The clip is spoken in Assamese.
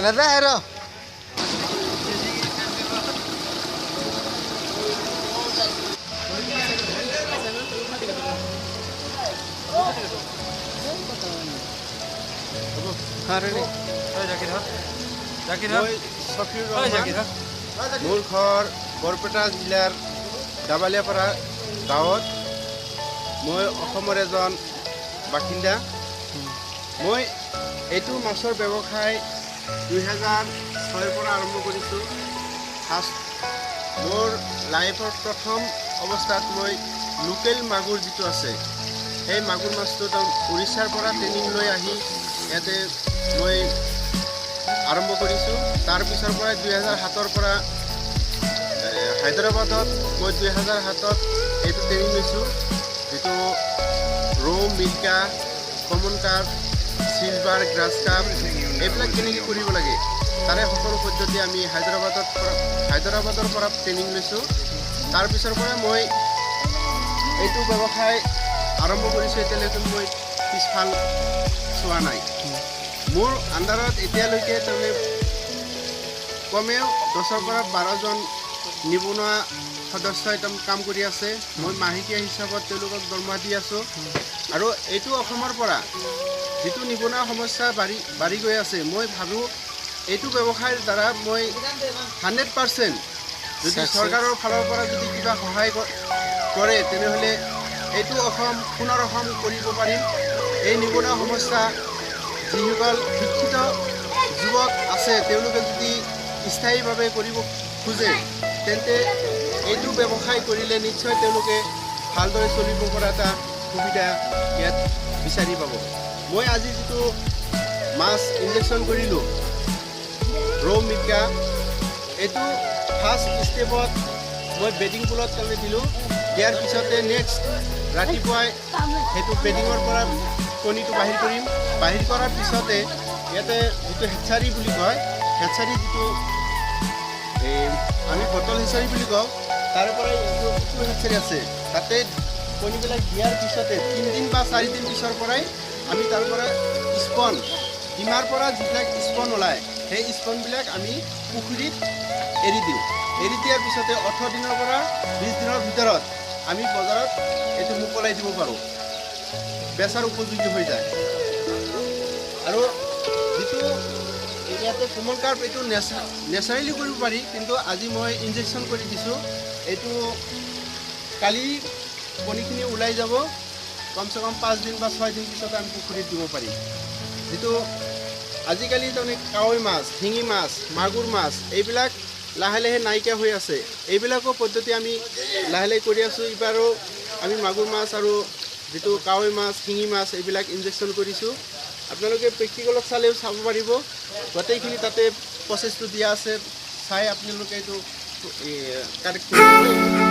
Lada hero. মোৰ ঘৰ বৰপেটা জিলাৰ দাবালিয়াপাৰা গাঁৱত মই অসমৰ এজন বাসিন্দা মই এইটো মাছৰ ব্যৱসায় 2006 পৰা আৰম্ভ কৰিছোঁ ফাৰ্ষ্ট মোৰ লাইফৰ প্ৰথম অৱস্থাত মই লোকেল মাগুৰ যিটো আছে সেই মাগুৰ মাছটো উৰিষ্যাৰ পৰা ট্ৰেইনিং লৈ আহি ইয়াতে মই আৰম্ভ কৰিছোঁ তাৰ পিছৰ পৰা 2007 পৰা হায়দৰাবাদত মই 2007 এইটো ট্ৰেইনিং লৈছোঁ যিটো ৰৌ মিল্কা common carp silver grass carp এইবিলাক কেনেকৈ কৰিব লাগে তাৰে সকলো পদ্ধতি আমি হায়দৰাবাদৰ পৰা ট্ৰেইনিং লৈছোঁ তাৰ পিছৰ পৰা মই এইটো ব্যৱসায় আৰম্ভ কৰিছোঁ এতিয়ালৈকে মই পিছফাল চোৱা নাই মোৰ আণ্ডাৰত এতিয়ালৈকে তাৰমানে কমেও 10ৰ পৰা 12জন নিবনুৱা সদস্যই কাম কৰি আছে মই মাহেকীয়া হিচাপত তেওঁলোকক দৰমহা দি আছোঁ আৰু এইটো অসমৰ পৰা যিটো নিবনুৱা সমস্যা বাঢ়ি গৈ আছে মই ভাবোঁ এইটো ব্যৱসায়ৰ দ্বাৰা মই 100% যদি চৰকাৰৰ ফালৰ পৰা যদি কিবা সহায় কৰে তেনেহ'লে এইটো পুনৰ অসম কৰিব পাৰিম এই নিবনুৱা সমস্যা যিসকল শিক্ষিত যুৱক আছে তেওঁলোকে যদি স্থায়ীভাৱে কৰিব খোজে তেন্তে এইটো ব্যৱসায় কৰিলে নিশ্চয় তেওঁলোকে ভালদৰে চলিব পৰা এটা সুবিধা ইয়াত বিচাৰি পাব মই আজি যিটো মাছ ইনজেকশ্যন কৰিলোঁ ৰৌ মিল্কা এইটো ফাৰ্ষ্ট ষ্টেপত মই বেডিং পুলত তাৰমানে দিলোঁ দিয়াৰ পিছতে নেক্সট ৰাতিপুৱাই সেইটো বেডিঙৰ পৰা কণীটো বাহিৰ কৰিম বাহিৰ কৰাৰ পিছতে ইয়াতে যিটো হেচাৰী বুলি কয় হেচাৰী যিটো আমি বটল হেচাৰী বুলি কওঁ তাৰে পৰা যিটো হেচাৰী আছে তাতে কণীবিলাক দিয়াৰ পিছতে 3 দিন বা 4 দিন পিছৰ পৰাই আমি তাৰ পৰা স্পন ডিমাৰ পৰা যিবিলাক স্পন ওলায় সেই স্পনবিলাক আমি পুখুৰীত এৰি দিওঁ এৰি দিয়াৰ পিছতে 18 দিনৰ পৰা 20 দিনৰ ভিতৰত আমি বজাৰত এইটো মোকলাই দিব পাৰোঁ বেচাৰ উপযোগী হৈ যায় আৰু যিটো ইয়াতে কমন কাৰ্প এইটো নেচাৰেলি কৰিব পাৰি কিন্তু আজি মই ইনজেকশ্যন কৰি দিছোঁ এইটো কালি কণীখিনি ওলাই যাব কমচে কম 5 দিন বা 6 দিন পিছতে আমি পুখুৰীত দিব পাৰিম যিটো আজিকালি তাৰমানে কাৱৈ মাছ শিঙি মাছ মাগুৰ মাছ এইবিলাক লাহে লাহে নাইকিয়া হৈ আছে এইবিলাকৰ পদ্ধতি আমি লাহে লাহে কৰি আছোঁ এইবাৰো আমি মাগুৰ মাছ আৰু যিটো কাৱৈ মাছ শিঙি মাছ এইবিলাক ইনজেকশ্যন কৰিছোঁ আপোনালোকে প্ৰেক্টিকেলত চালেও চাব পাৰিব গোটেইখিনি তাতে প্ৰচেছটো দিয়া আছে চাই আপোনালোকে এইটো কাৰেক্ট কৰিব